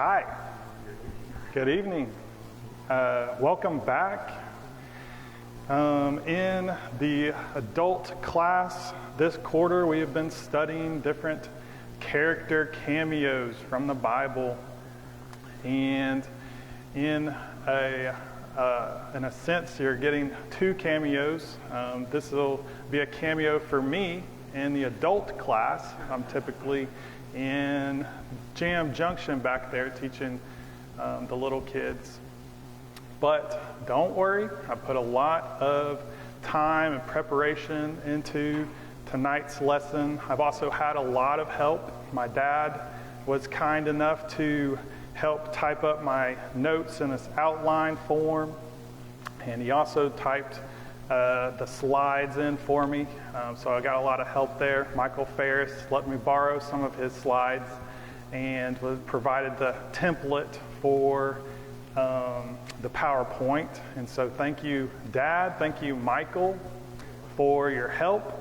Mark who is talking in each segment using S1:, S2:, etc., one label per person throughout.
S1: Hi, good evening. Welcome back. In the adult class this quarter, we have been studying different character cameos from the Bible. And in a sense, you're getting two cameos. This will be a cameo for me in the adult class. I'm typically in Jam Junction back there teaching the little kids. But don't worry, I put a lot of time and preparation into tonight's lesson. I've also had a lot of help. My dad was kind enough to help type up my notes in this outline form, and he also typed the slides in for me, so I got a lot of help there. Michael Ferris let me borrow some of his slides and provided the template for the PowerPoint. And so thank you, Dad. Thank you, Michael, for your help.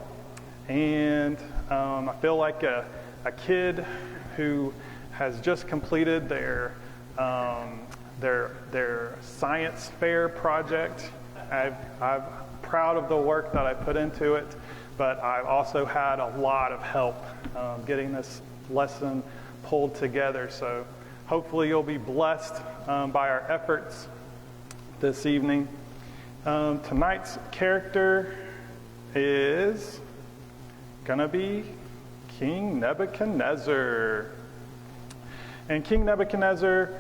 S1: And I feel like a kid who has just completed their science fair project. I'm proud of the work that I put into it, but I've also had a lot of help getting this lesson pulled together. So hopefully you'll be blessed by our efforts this evening. Tonight's character is going to be King Nebuchadnezzar. And King Nebuchadnezzar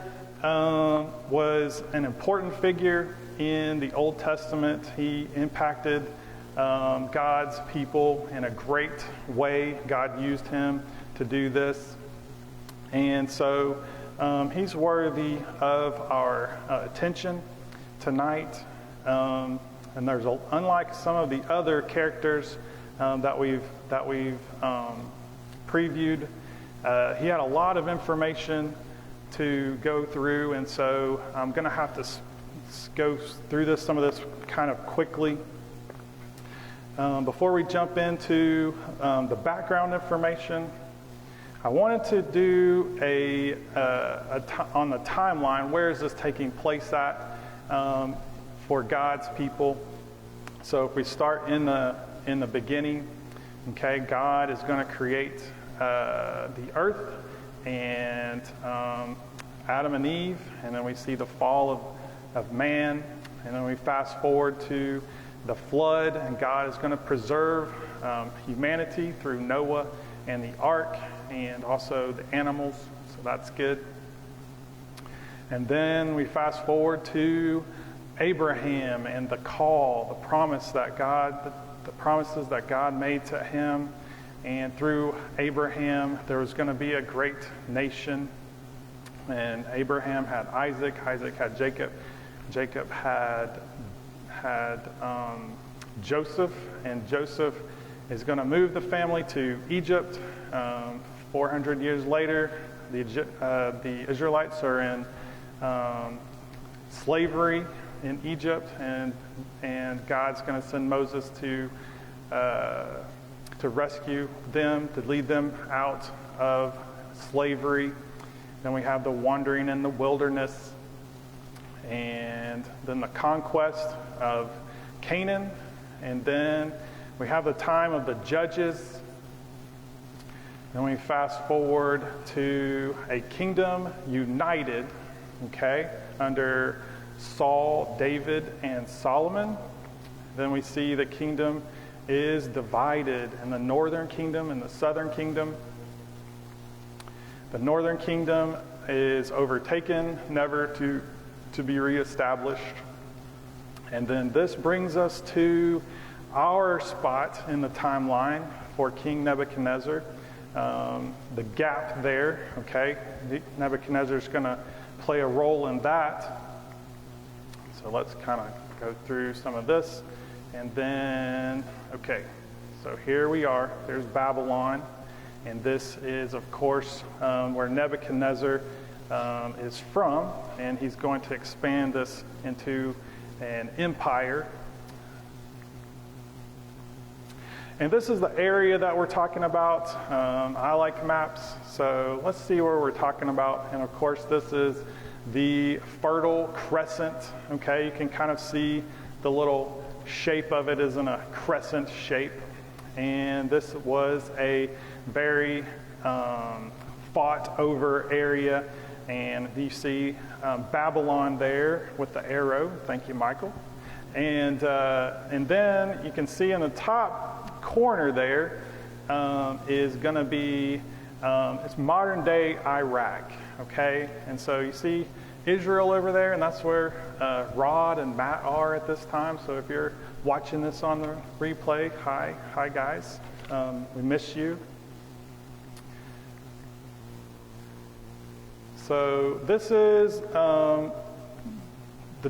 S1: was an important figure in the Old Testament. He impacted God's people in a great way. God used him to do this. And so he's worthy of our attention tonight. And there's unlike some of the other characters that we've previewed, he had a lot of information to go through, and so I'm going to have to go through some of this kind of quickly. Before we jump into the background information, I wanted to do on the timeline, where is this taking place at for God's people? So if we start in the beginning, okay, God is going to create the earth and Adam and Eve, and then we see the fall of man, and then we fast forward to the flood, and God is going to preserve humanity through Noah and the ark, and also the animals, so that's good. And then we fast forward to Abraham and the call, the promises that God made to him, and through Abraham there was going to be a great nation. And Abraham had Isaac, Isaac had Jacob, Jacob had Joseph, and Joseph is going to move the family to Egypt. 400 years later, the Israelites are in slavery in Egypt, and God's going to send Moses to rescue them, to lead them out of slavery. Then we have the wandering in the wilderness, and then the conquest of Canaan, and then we have the time of the judges. Then we fast forward to a kingdom united, okay, under Saul, David, and Solomon. Then we see the kingdom is divided in the northern kingdom and the southern kingdom. The northern kingdom is overtaken, never to be reestablished. And then this brings us to our spot in the timeline for King Nebuchadnezzar. The gap there, okay? Nebuchadnezzar is going to play a role in that. So let's kind of go through some of this. And then, okay, so here we are. There's Babylon. And this is, of course, where Nebuchadnezzar is from. And he's going to expand this into an empire. And this is the area that we're talking about. I like maps, so let's see where we're talking about. And of course, this is the Fertile Crescent. Okay, you can kind of see the little shape of it is in a crescent shape. And this was a very fought over area. And you see Babylon there with the arrow. Thank you, Michael. And then you can see in the top corner there is going to be it's modern day Iraq. Okay, and so you see Israel over there, and that's where Rod and Matt are at this time. So if you're watching this on the replay, hi guys, we miss you. So this is the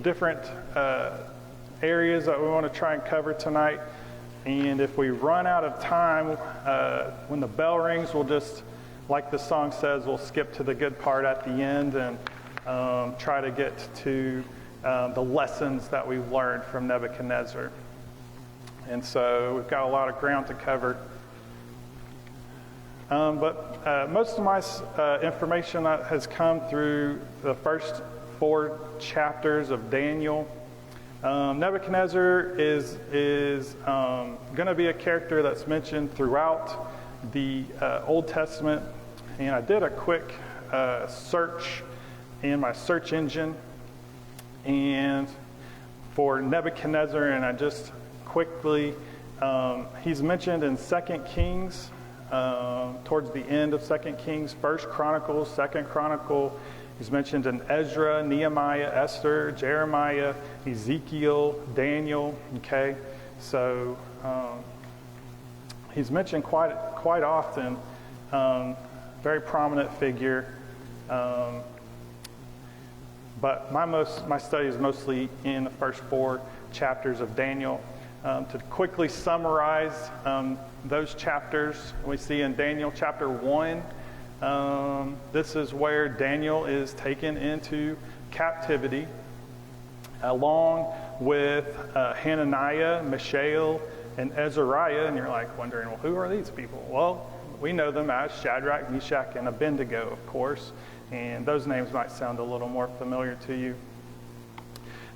S1: different areas that we want to try and cover tonight. And if we run out of time, when the bell rings, we'll just, like the song says, we'll skip to the good part at the end and try to get to the lessons that we've learned from Nebuchadnezzar. And so we've got a lot of ground to cover. But most of my information has come through the first 4 chapters of Daniel. Nebuchadnezzar is going to be a character that's mentioned throughout the Old Testament. And I did a quick search in my search engine and for Nebuchadnezzar, and I just quickly, he's mentioned in 2 Kings, towards the end of 2 Kings, 1 Chronicles, 2 Chronicle. He's mentioned in Ezra, Nehemiah, Esther, Jeremiah, Ezekiel, Daniel. Okay, so he's mentioned quite often. Very prominent figure. But my study is mostly in the first 4 chapters of Daniel. To quickly summarize those chapters, we see in Daniel chapter 1. This is where Daniel is taken into captivity along with Hananiah, Mishael, and Azariah. And you're like wondering, well, who are these people? Well, we know them as Shadrach, Meshach, and Abednego, of course. And those names might sound a little more familiar to you.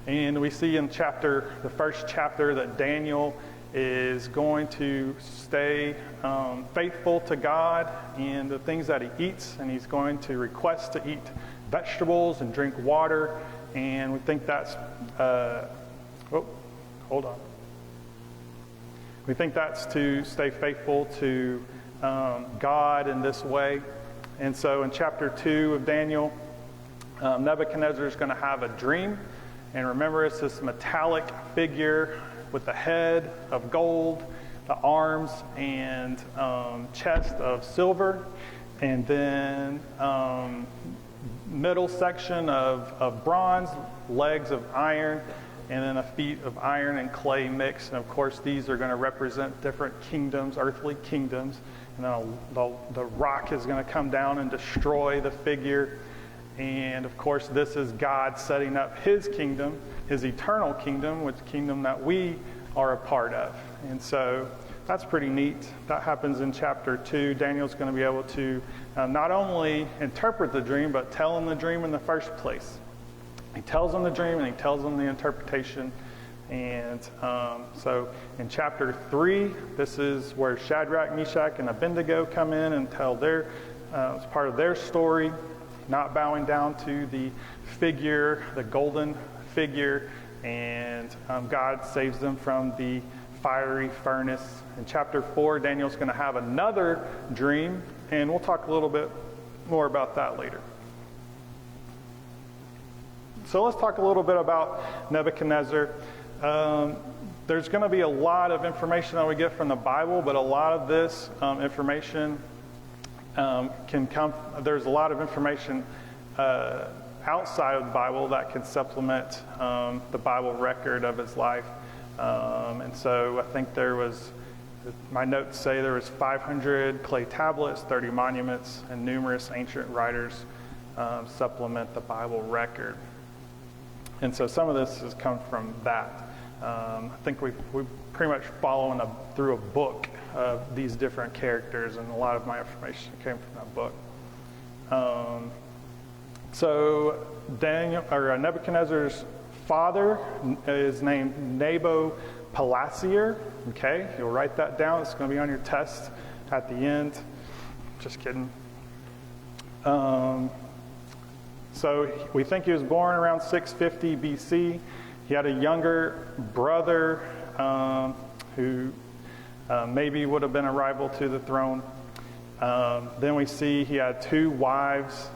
S1: And we see in the first chapter, that Daniel is going to stay faithful to God and the things that he eats, and he's going to request to eat vegetables and drink water. And we think that's we think that's to stay faithful to God in this way. And so in chapter 2 of Daniel, Nebuchadnezzar is going to have a dream. And remember, it's this metallic figure with the head of gold, the arms and chest of silver, and then middle section of bronze, legs of iron, and then a feet of iron and clay mix. And of course, these are going to represent different kingdoms, earthly kingdoms. And then the rock is going to come down and destroy the figure. And of course, this is God setting up his kingdom, his eternal kingdom, which kingdom that we are a part of. And so that's pretty neat. That happens in chapter 2. Daniel's going to be able to not only interpret the dream, but tell him the dream in the first place. He tells him the dream and he tells him the interpretation. And so in chapter 3, this is where Shadrach, Meshach, and Abednego come in and tell it's part of their story, not bowing down to the figure, the golden figure, and God saves them from the fiery furnace. In chapter 4, Daniel's going to have another dream, and we'll talk a little bit more about that later. So let's talk a little bit about Nebuchadnezzar. There's going to be a lot of information that we get from the Bible, but a lot of this information can come. There's a lot of information outside of the Bible that can supplement the Bible record of his life. And so I think my notes say there was 500 clay tablets, 30 monuments, and numerous ancient writers supplement the Bible record. And so some of this has come from that. I think we pretty much following through a book of these different characters, and a lot of my information came from that book. So Nebuchadnezzar's father is named Nabopolassar. Okay, you'll write that down. It's going to be on your test at the end. Just kidding. So we think he was born around 650 BC. He had a younger brother who maybe would have been a rival to the throne. Then we see he had 2 wives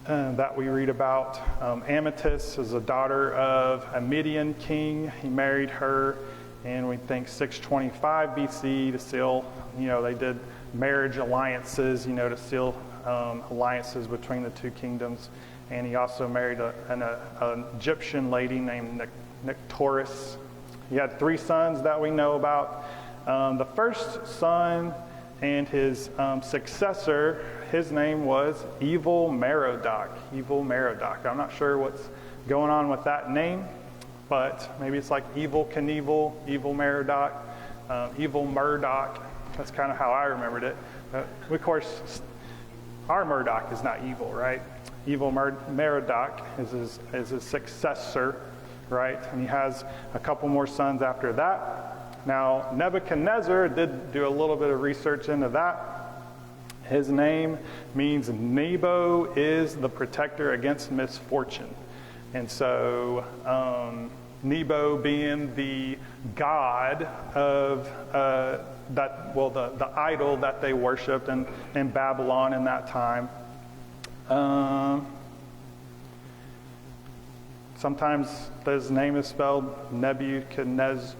S1: that we read about. Amytis is a daughter of a Median king. He married her in, we think, 625 BC to seal, they did marriage alliances, to seal alliances between the 2 kingdoms. And he also married an Egyptian lady named Nycteris. He had 3 sons that we know about. The first son and his successor, his name was Evil Merodach. Evil Merodach. I'm not sure what's going on with that name, but maybe it's like Evil Knievel, Evil Merodach, Evil Murdoch. That's kind of how I remembered it. Of course, our Murdoch is not evil, right? Evil Merodach is his successor, right? And he has a couple more sons after that. Now, Nebuchadnezzar did do a little bit of research into that. His name means Nebo is the protector against misfortune. And so Nebo being the god of the idol that they worshipped in Babylon in that time. Sometimes his name is spelled Nebuchadnezzar.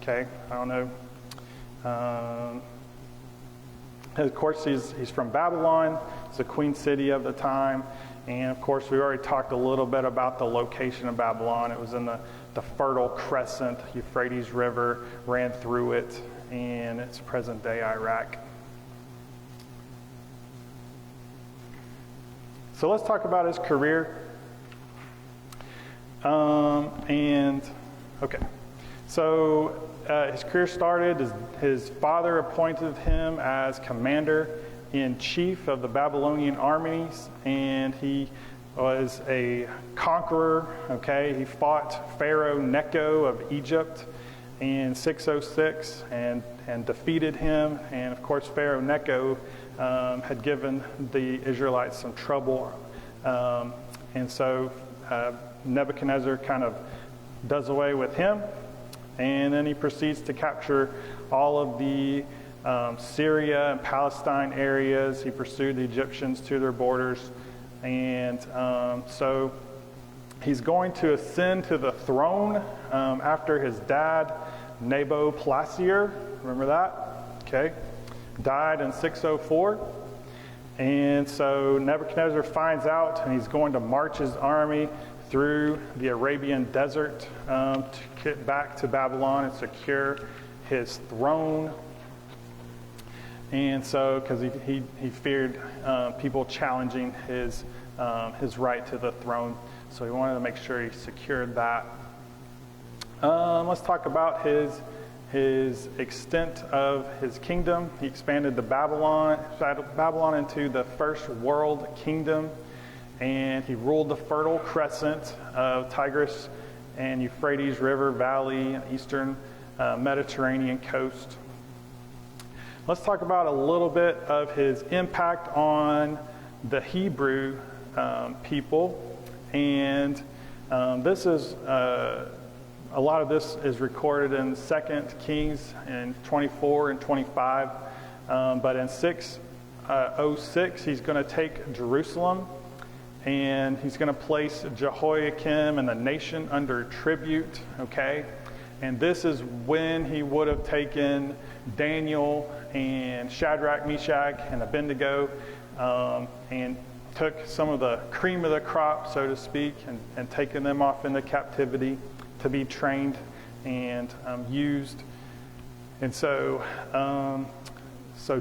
S1: Okay, I don't know. Of course, he's from Babylon. It's a queen city of the time. And of course, we already talked a little bit about the location of Babylon. It was in the Fertile Crescent. Euphrates River ran through it, and it's present-day Iraq. So let's talk about his career. So his career started, his father appointed him as commander-in-chief of the Babylonian armies, and he was a conqueror, okay? He fought Pharaoh Necho of Egypt in 606 and defeated him. And of course, Pharaoh Necho had given the Israelites some trouble. And so Nebuchadnezzar kind of does away with him. And then he proceeds to capture all of the Syria and Palestine areas. He pursued the Egyptians to their borders. And so he's going to ascend to the throne after his dad, Nabopolassar. Remember that? Okay. Died in 604. And so Nebuchadnezzar finds out, and he's going to march his army through the Arabian desert to get back to Babylon and secure his throne. And so, because he feared people challenging his right to the throne, so he wanted to make sure he secured that. Let's talk about his extent of his kingdom. He expanded Babylon into the first world kingdom, and he ruled the Fertile Crescent of Tigris and Euphrates River Valley, eastern Mediterranean coast. Let's talk about a little bit of his impact on the Hebrew people, and this is a lot of this is recorded in 2 Kings in 24 and 25, but in 606 he's going to take Jerusalem, and he's going to place Jehoiakim and the nation under tribute. Okay, and this is when he would have taken Daniel and Shadrach, Meshach, and Abednego, and took some of the cream of the crop, so to speak, and taken them off into captivity to be trained and used. And so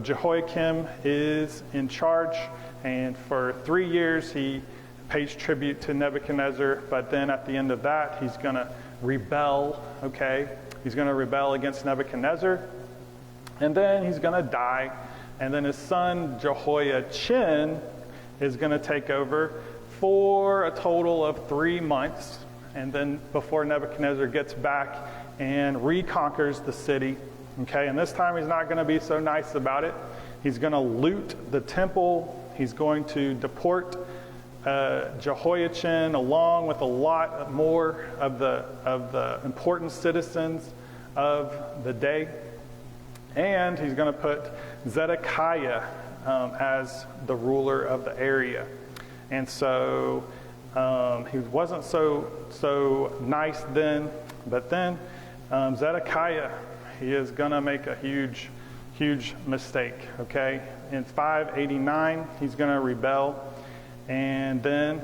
S1: Jehoiakim is in charge, and for 3 years he pays tribute to Nebuchadnezzar, but then at the end of that, he's going to rebel, okay? He's going to rebel against Nebuchadnezzar, and then he's going to die, and then his son Jehoiachin is going to take over for a total of 3 months, and then before Nebuchadnezzar gets back and reconquers the city, okay? And this time he's not going to be so nice about it. He's going to loot the temple. He's going to deport Jehoiachin along with a lot more of the important citizens of the day. And he's going to put Zedekiah as the ruler of the area. And so he wasn't so nice then, but then Zedekiah, he is going to make a huge mistake, okay? In 589, he's going to rebel, and then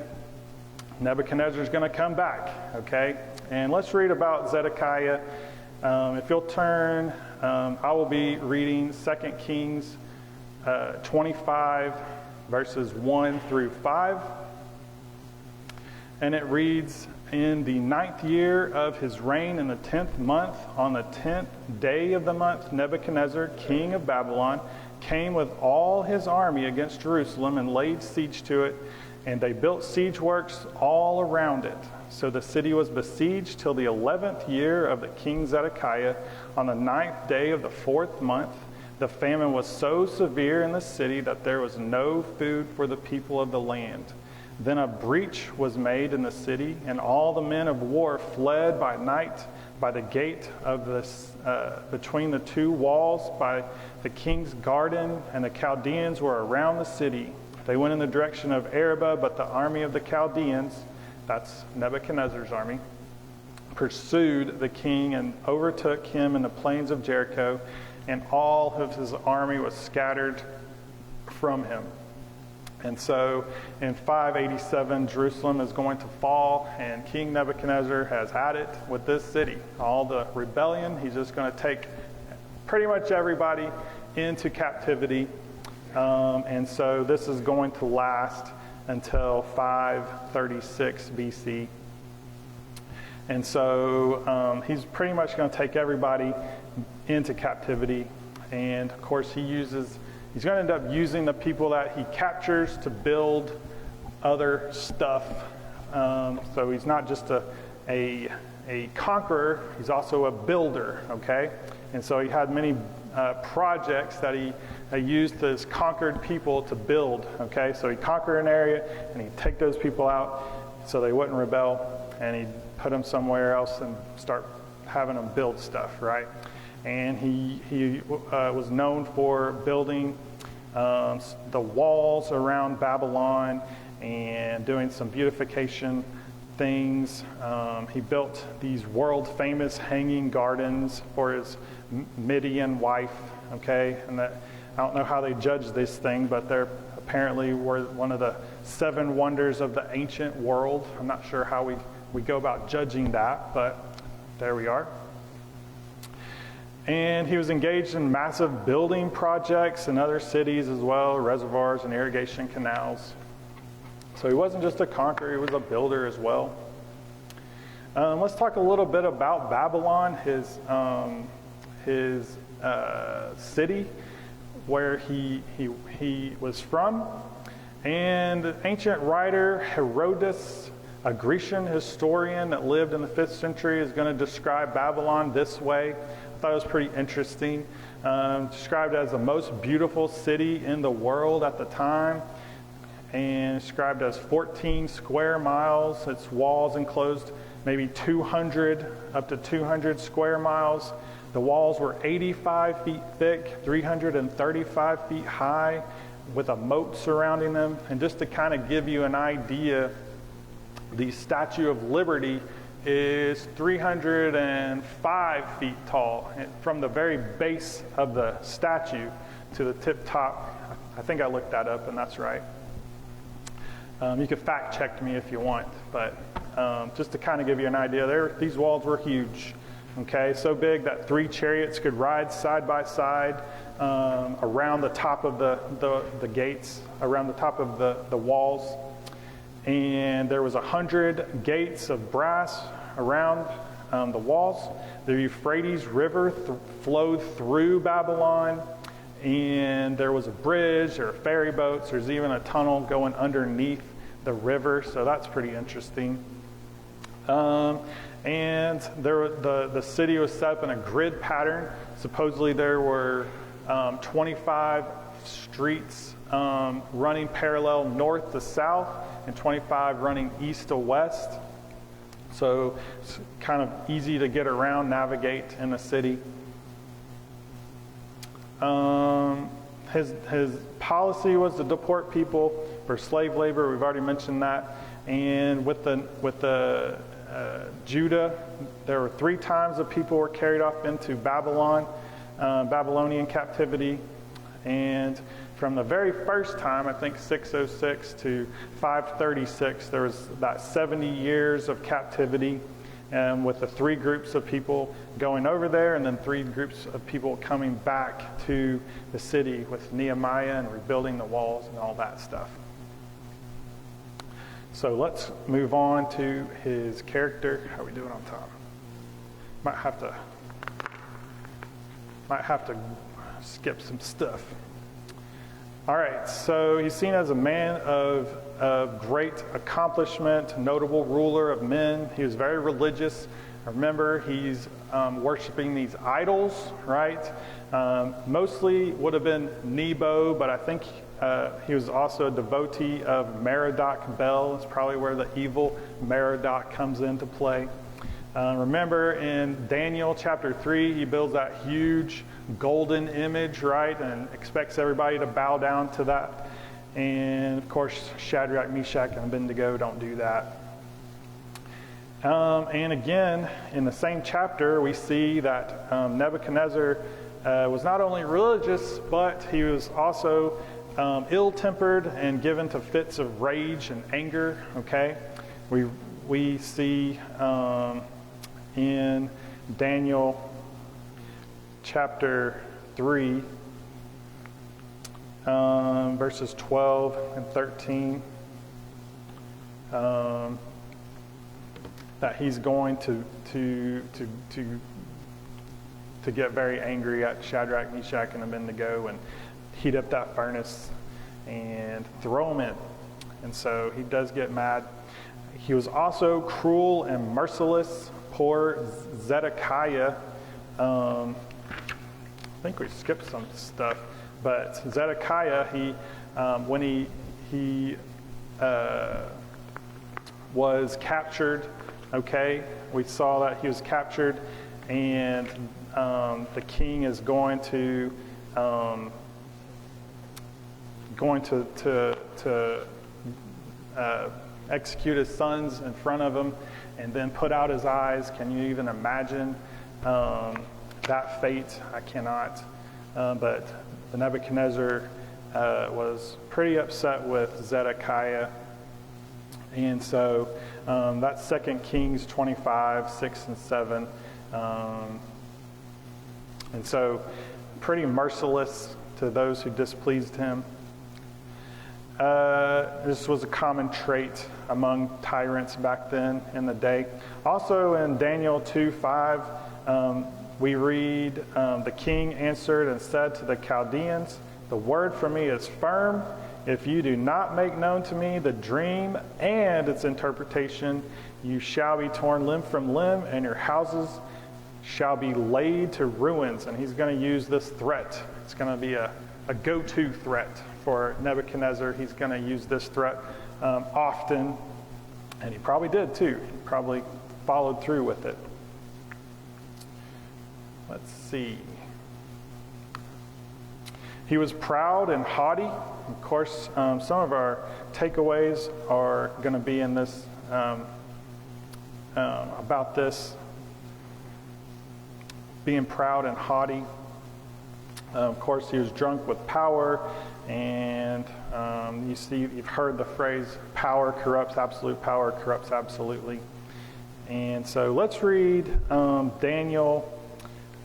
S1: Nebuchadnezzar is going to come back, okay? And let's read about Zedekiah. If you'll turn, I will be reading 2 Kings 25, verses 1 through 5. And it reads, in the 9th year of his reign, in the 10th month, on the 10th day of the month, Nebuchadnezzar, king of Babylon, came with all his army against Jerusalem and laid siege to it, and they built siege works all around it. So the city was besieged till the 11th year of the king Zedekiah. On the 9th day of the 4th month, the famine was so severe in the city that there was no food for the people of the land. Then a breach was made in the city, and all the men of war fled by night by the gate of this, between the two walls by the king's garden, and the Chaldeans were around the city. They went in the direction of Arabah, but the army of the Chaldeans, that's Nebuchadnezzar's army, pursued the king and overtook him in the plains of Jericho, and all of his army was scattered from him. And so in 587, Jerusalem is going to fall, and King Nebuchadnezzar has had it with this city. All the rebellion, he's just going to take pretty much everybody into captivity. And so this is going to last until 536 BC. And so he's pretty much going to take everybody into captivity. And of course, he's going to end up using the people that he captures to build other stuff. So he's not just a conqueror, he's also a builder, okay? And so he had many projects that he used his conquered people to build, okay? So he'd conquer an area, and he'd take those people out so they wouldn't rebel, and he'd put them somewhere else and start having them build stuff, right? And he was known for building the walls around Babylon and doing some beautification things. He built these world-famous hanging gardens for his Midian wife, okay? And that, I don't know how they judge this thing, but they're apparently were one of the 7 wonders of the ancient world. I'm not sure how we go about judging that, but there we are. And he was engaged in massive building projects in other cities as well, reservoirs and irrigation canals. So he wasn't just a conqueror, he was a builder as well. Let's talk a little bit about Babylon, his city where he was from. And the ancient writer Herodotus, a Grecian historian that lived in the 5th century, is going to describe Babylon this way. I thought it was pretty interesting. Described as the most beautiful city in the world at the time, and described as 14 square miles. Its walls enclosed maybe 200 up to 200 square miles. The walls were 85 feet thick, 335 feet high, with a moat surrounding them. And just to kind of give you an idea, the Statue of Liberty is 305 feet tall, from the very base of the statue to the tip top. I think I looked that up, and that's right. You can fact check me if you want, but just to kind of give you an idea, these walls were huge. Okay, so big that 3 chariots could ride side by side around the top of the gates, around the top of the walls. And there was 100 gates of brass around the walls. The Euphrates River flowed through Babylon, and there was a bridge, there were ferry boats, there's even a tunnel going underneath the river, so that's pretty interesting. And the city was set up in a grid pattern. Supposedly there were 25 streets running parallel north to south and 25 running east to west. So it's kind of easy to get around, navigate in the city. His policy was to deport people for slave labor. We've already mentioned that. And with the Judah, there were 3 times that people were carried off into Babylon, Babylonian captivity. And from the very first time, I think 606 to 536, there was about 70 years of captivity, and with the 3 groups of people going over there, and then 3 groups of people coming back to the city with Nehemiah and rebuilding the walls and all that stuff. So let's move on to his character. How are we doing on time? Might have to skip some stuff. All right, so he's seen as a man of great accomplishment, notable ruler of men. He was very religious. Remember, he's worshiping these idols, right? Mostly would have been Nebo, but I think he was also a devotee of Merodach Bel. It's probably where the evil Merodach comes into play. Remember in Daniel chapter 3, he builds that huge golden image, right, and expects everybody to bow down to that. And of course, Shadrach, Meshach, and Abednego don't do that. And again, in the same chapter, we see that Nebuchadnezzar was not only religious, but he was also ill-tempered and given to fits of rage and anger. Okay, we see in Daniel chapter 3, verses 12 and 13, that he's going to get very angry at Shadrach, Meshach, and Abednego and heat up that furnace and throw them in. And so he does get mad. He was also cruel and merciless. Poor Zedekiah. I think we skipped some stuff, but Zedekiah, when he was captured, okay, we saw that he was captured, and the king is going to execute his sons in front of him, and then put out his eyes. Can you even imagine that fate? I cannot. But Nebuchadnezzar was pretty upset with Zedekiah. And so that's 2 Kings 25, 6 and 7. And so pretty merciless to those who displeased him. This was a common trait among tyrants back then in the day. Also in Daniel 2:5, we read, the king answered and said to the Chaldeans, "The word for me is firm. If you do not make known to me the dream and its interpretation, you shall be torn limb from limb, and your houses shall be laid to ruins." And he's going to use this threat. It's going to be a go-to threat for Nebuchadnezzar. He's going to use this threat often, and he probably did too. He probably followed through with it. Let's see. He was proud and haughty. Of course, some of our takeaways are going to be in this, about this, being proud and haughty. Of course, he was drunk with power, and you've heard the phrase, power corrupts, absolute power corrupts absolutely. And so let's read Daniel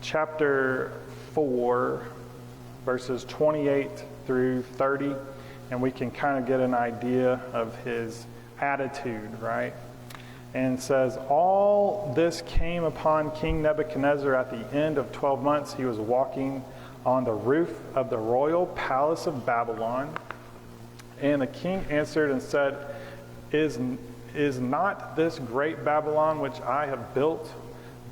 S1: chapter 4, verses 28 through 30, and we can kind of get an idea of his attitude, right? And it says, all this came upon King Nebuchadnezzar at the end of 12 months. He was walking on the roof of the royal palace of Babylon. And the king answered and said, Is not this great Babylon which I have built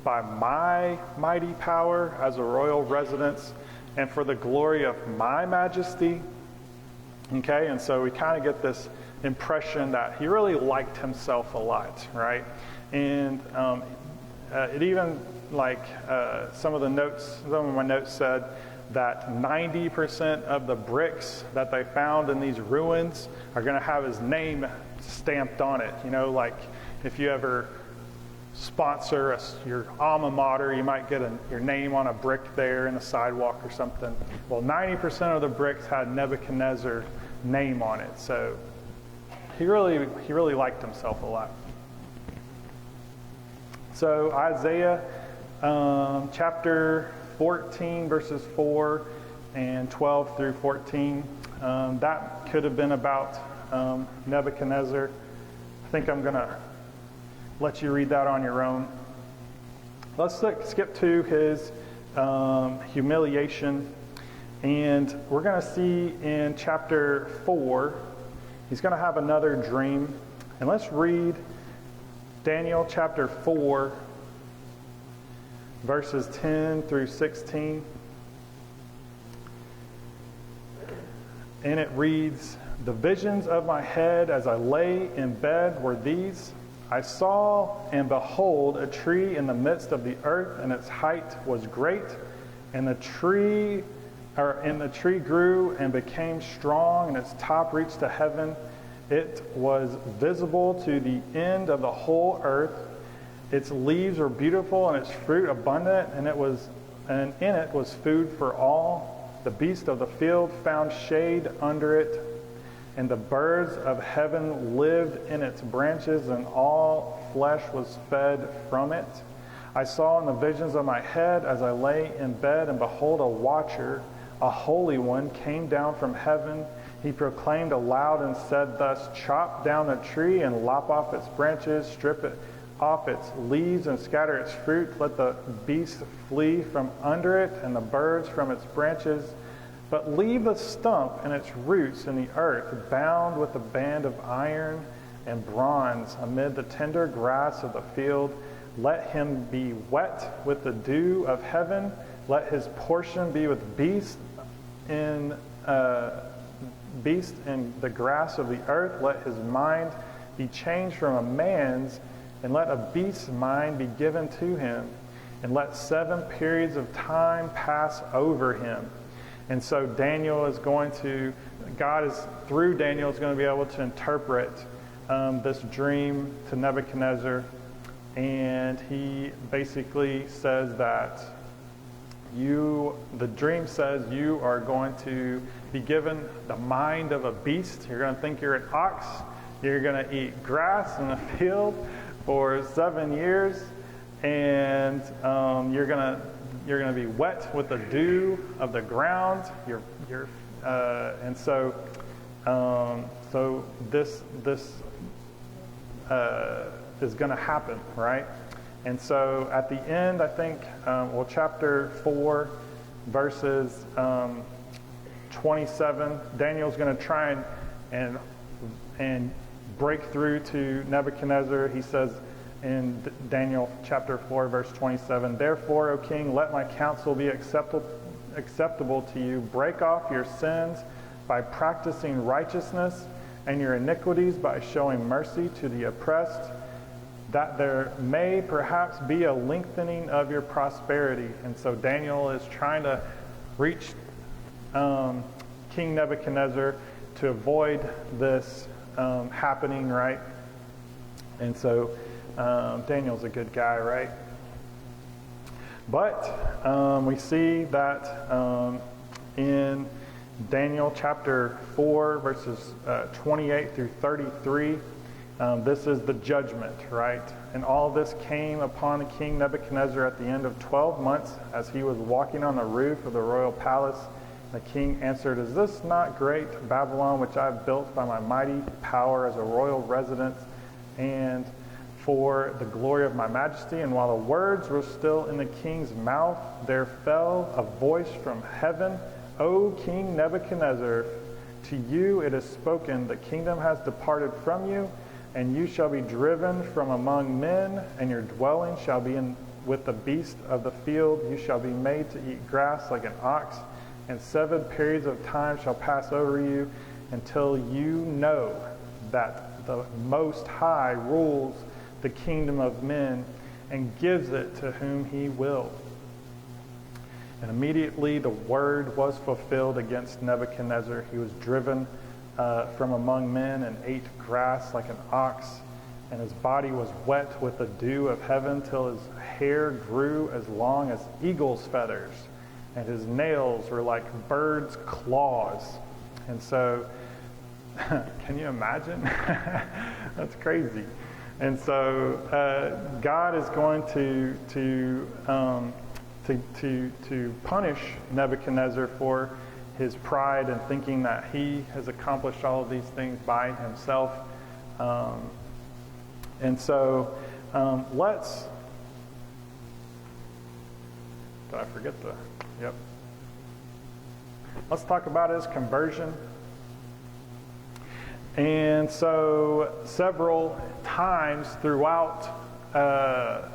S1: by my mighty power as a royal residence and for the glory of my majesty? Okay, and so we kind of get this impression that he really liked himself a lot, right? And it even, like some of my notes said that 90% of the bricks that they found in these ruins are going to have his name stamped on it. You know, like if you ever sponsor your alma mater, you might get your name on a brick there in the sidewalk or something. Well, 90% of the bricks had Nebuchadnezzar's name on it. So he really liked himself a lot. So Isaiah chapter 14 verses 4 and 12 through 14, that could have been about Nebuchadnezzar. I think I'm going to let you read that on your own. Let's skip to his humiliation, and we're going to see in chapter 4, he's going to have another dream. And let's read Daniel chapter 4, verses 10 through 16. And it reads, "The visions of my head as I lay in bed were these. I saw, and behold, a tree in the midst of the earth, and its height was great, and the tree grew and became strong, and its top reached to heaven. It was visible to the end of the whole earth. Its leaves were beautiful, and its fruit abundant, and in it was food for all. The beasts of the field found shade under it, and the birds of heaven lived in its branches, and all flesh was fed from it. I saw in the visions of my head as I lay in bed, and behold, a watcher, a holy one, came down from heaven. He proclaimed aloud and said thus, chop down the tree and lop off its branches, strip it off its leaves and scatter its fruit. Let the beasts flee from under it and the birds from its branches. But leave the stump and its roots in the earth, bound with a band of iron and bronze amid the tender grass of the field. Let him be wet with the dew of heaven. Let his portion be with beasts in the grass of the earth. Let his mind be changed from a man's, and let a beast's mind be given to him. And let 7 periods of time pass over him." And so through Daniel is going to be able to interpret this dream to Nebuchadnezzar. And he basically says that the dream says you are going to be given the mind of a beast. You're going to think you're an ox. You're going to eat grass in the field for 7 years, and you're going to be wet with the dew of the ground. So this is going to happen, right? And so at the end, I think, chapter 4, verses 27, Daniel's going to try and break through to Nebuchadnezzar. He says in Daniel chapter 4, verse 27, "Therefore, O king, let my counsel be acceptable to you. Break off your sins by practicing righteousness, and your iniquities by showing mercy to the oppressed, that there may perhaps be a lengthening of your prosperity." And so Daniel is trying to reach King Nebuchadnezzar to avoid this happening, right? And so Daniel's a good guy, right? But we see that in Daniel chapter 4, verses 28 through 33, this is the judgment, right? "And all this came upon King Nebuchadnezzar at the end of 12 months, as he was walking on the roof of the royal palace. The king answered, "Is this not great Babylon, which I have built by my mighty power as a royal residence and for the glory of my majesty?" And while the words were still in the king's mouth, there fell a voice from heaven, "O King Nebuchadnezzar, to you it is spoken, the kingdom has departed from you, and you shall be driven from among men, and your dwelling shall be with the beasts of the field. You shall be made to eat grass like an ox, and 7 periods of time shall pass over you until you know that the Most High rules the kingdom of men and gives it to whom he will." And immediately the word was fulfilled against Nebuchadnezzar. He was driven from among men and ate grass like an ox, and his body was wet with the dew of heaven till his hair grew as long as eagle's feathers, and his nails were like birds' claws. And so, can you imagine? That's crazy. And so, God is going to punish Nebuchadnezzar for his pride and thinking that he has accomplished all of these things by himself. And so, let's. Did I forget the? Yep. Let's talk about his conversion. And so several times throughout the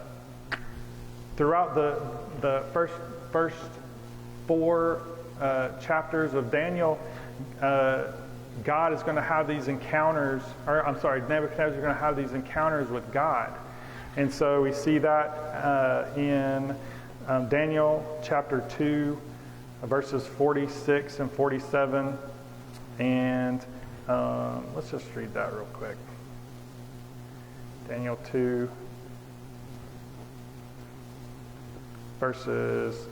S1: first 4 chapters of Daniel, God is going to have these encounters, Nebuchadnezzar is going to have these encounters with God. And so we see that in Daniel chapter 2, verses 46 and 47. And let's just read that real quick. Daniel 2, verses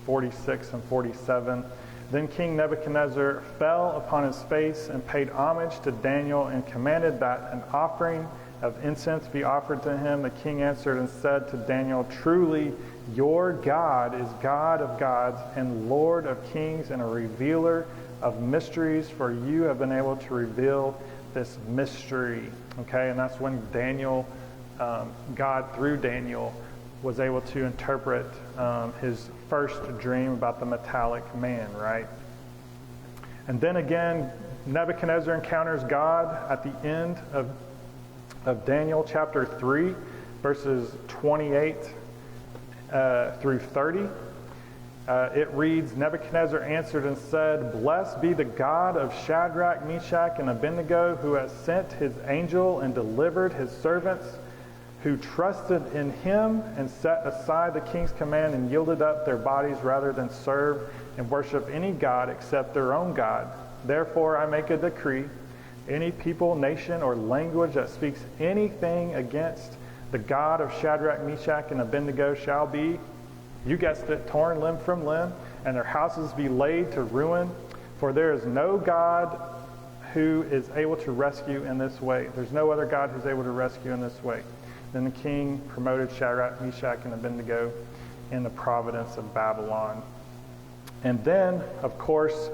S1: 46 and 47. Then King Nebuchadnezzar fell upon his face and paid homage to Daniel and commanded that an offering of incense be offered to him. The king answered and said to Daniel, "Truly, your God is God of gods and Lord of kings and a revealer of mysteries, for you have been able to reveal this mystery." Okay, and that's when Daniel, God through Daniel, was able to interpret his first dream about the metallic man, right? And then again, Nebuchadnezzar encounters God at the end of Daniel chapter 3, verses 28 through 30. It reads, "Nebuchadnezzar answered and said, Blessed be the God of Shadrach, Meshach, and Abednego, who has sent his angel and delivered his servants, who trusted in him and set aside the king's command and yielded up their bodies rather than serve and worship any god except their own God. Therefore I make a decree, any people, nation, or language that speaks anything against the God of Shadrach, Meshach, and Abednego shall be," you guessed it, "torn limb from limb, and their houses be laid to ruin. For there is no God who is able to rescue in this way." There's no other God who's able to rescue in this way. Then the king promoted Shadrach, Meshach, and Abednego in the province of Babylon. And then, of course,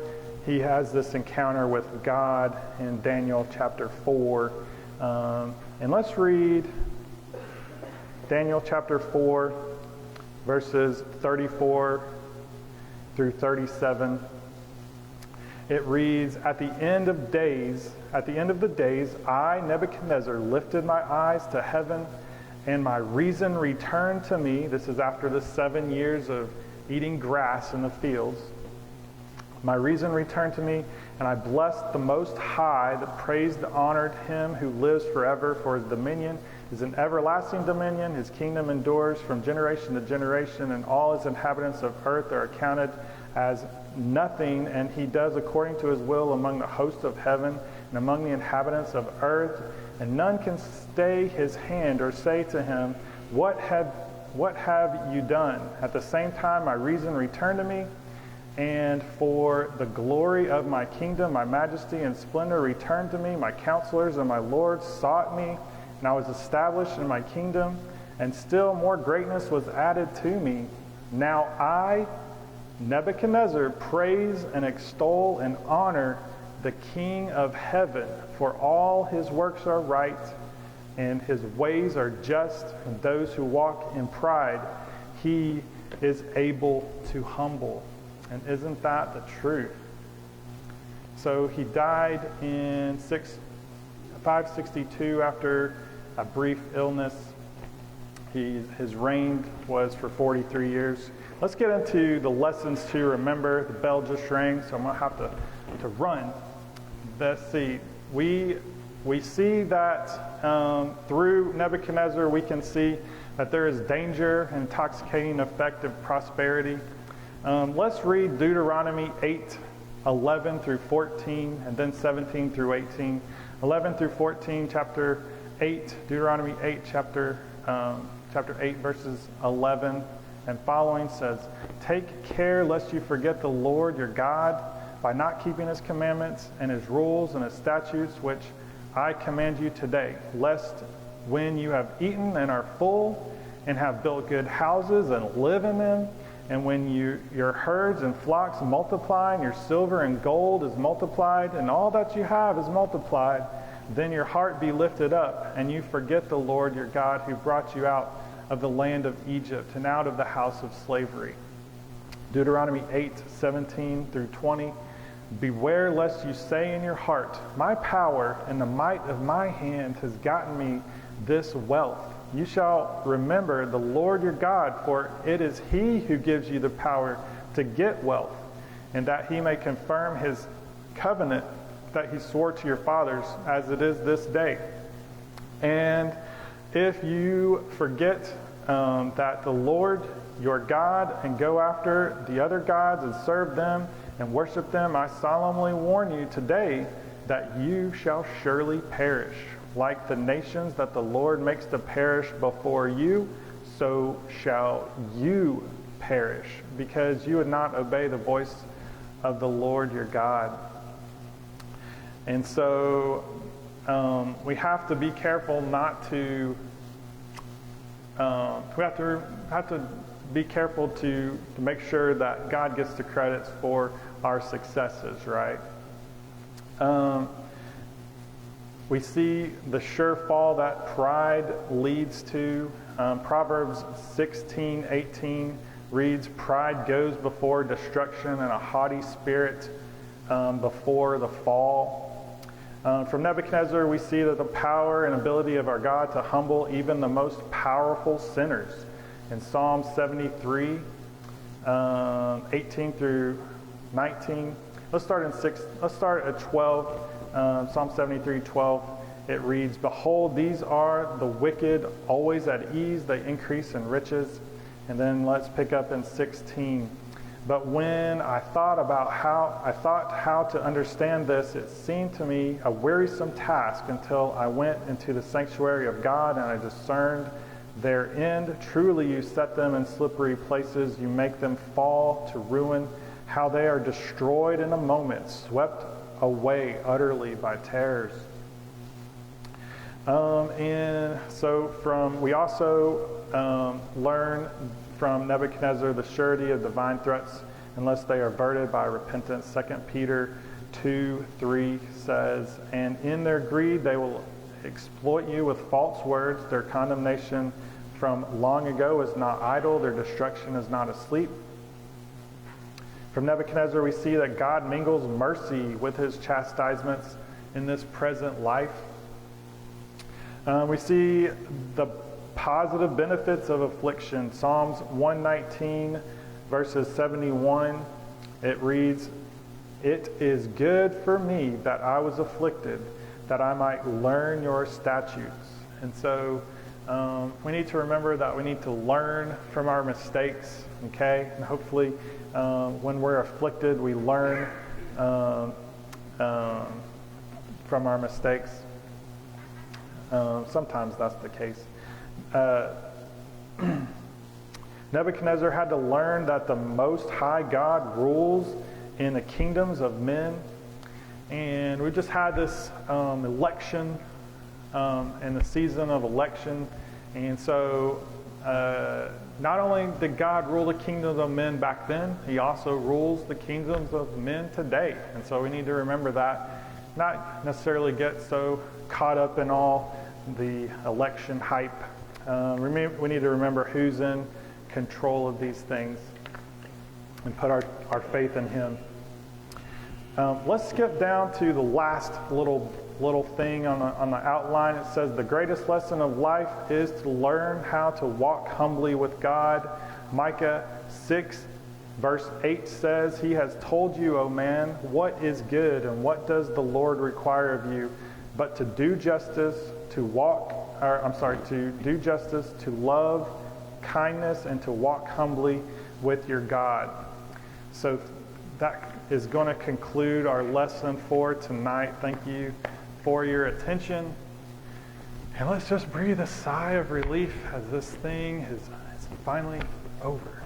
S1: he has this encounter with God in Daniel chapter 4. And let's read Daniel chapter 4, verses 34 through 37. It reads, at the end of the days, I, Nebuchadnezzar, lifted my eyes to heaven, and my reason returned to me." This is after the 7 years of eating grass in the fields. "My reason returned to me, and I blessed the Most High, that praised and honored him who lives forever, for his dominion is an everlasting dominion. His kingdom endures from generation to generation, and all his inhabitants of earth are accounted as nothing, and he does according to his will among the hosts of heaven and among the inhabitants of earth, and none can stay his hand or say to him, what have you done? At the same time my reason returned to me, and for the glory of my kingdom, my majesty and splendor returned to me. My counselors and my lords sought me, and I was established in my kingdom, and still more greatness was added to me. Now I Nebuchadnezzar praise and extol and honor the King of heaven, for all his works are right, and his ways are just, and those who walk in pride he is able to humble. And isn't that the truth? So he died in 562 after a brief illness. His reign was for 43 years. Let's get into the lessons to remember. The bell just rang, so I'm going to have to run. Let's see. We see that through Nebuchadnezzar, we can see that there is danger, intoxicating effect of prosperity. Let's read Deuteronomy 8:11 through 14, and then 17 through 18. 11 through 14, chapter 8, Deuteronomy 8, chapter 8, verses 11 and following says, "Take care lest you forget the Lord your God by not keeping his commandments and his rules and his statutes, which I command you today, lest when you have eaten and are full and have built good houses and live in them, and when your herds and flocks multiply and your silver and gold is multiplied and all that you have is multiplied, then your heart be lifted up and you forget the Lord your God who brought you out of the land of Egypt and out of the house of slavery." Deuteronomy 8:17 through 20. "Beware lest you say in your heart, my power and the might of my hand has gotten me this wealth. You shall remember the Lord your God, for it is he who gives you the power to get wealth, and that he may confirm his covenant that he swore to your fathers, as it is this day. And if you forget that the Lord your God and go after the other gods and serve them and worship them, I solemnly warn you today that you shall surely perish. Like the nations that the Lord makes to perish before you, so shall you perish, because you would not obey the voice of the Lord your God." And so we have to be careful not to. We have to be careful to make sure that God gets the credits for our successes, right? We see the sure fall that pride leads to. Proverbs 16:18 reads, "Pride goes before destruction and a haughty spirit before the fall." From Nebuchadnezzar, we see that the power and ability of our God to humble even the most powerful sinners. In Psalm 73, 18 through 19. Let's start at 12. Psalm 73:12. It reads, "Behold, these are the wicked, always at ease, they increase in riches." And then let's pick up in 16. "But when I thought how to understand this, it seemed to me a wearisome task until I went into the sanctuary of God and I discerned their end. Truly you set them in slippery places, you make them fall to ruin. How they are destroyed in a moment, swept away utterly by terrors." And so we also learn from Nebuchadnezzar the surety of divine threats unless they are averted by repentance. 2 Peter 2:3 says, "And in their greed they will exploit you with false words. Their condemnation from long ago is not idle. Their destruction is not asleep." From Nebuchadnezzar, we see that God mingles mercy with his chastisements in this present life. We see the positive benefits of affliction. Psalms 119, verses 71, it reads, "It is good for me that I was afflicted, that I might learn your statutes." And so we need to remember that we need to learn from our mistakes, okay? And hopefully when we're afflicted, we learn from our mistakes. Sometimes that's the case. Nebuchadnezzar had to learn that the Most High God rules in the kingdoms of men. And we just had this election in the season of election. And so not only did God rule the kingdoms of men back then, he also rules the kingdoms of men today. And so we need to remember that, not necessarily get so caught up in all the election hype. We need to remember who's in control of these things and put our faith in him. Let's skip down to the last little thing on the outline. It says the greatest lesson of life is to learn how to walk humbly with God. Micah 6 verse 8 says, he has told you, O man, what is good and what does the Lord require of you, but to do justice, to do justice, to love kindness, and to walk humbly with your God. So that is going to conclude our lesson for tonight. Thank you for your attention. And let's just breathe a sigh of relief as this thing is finally over.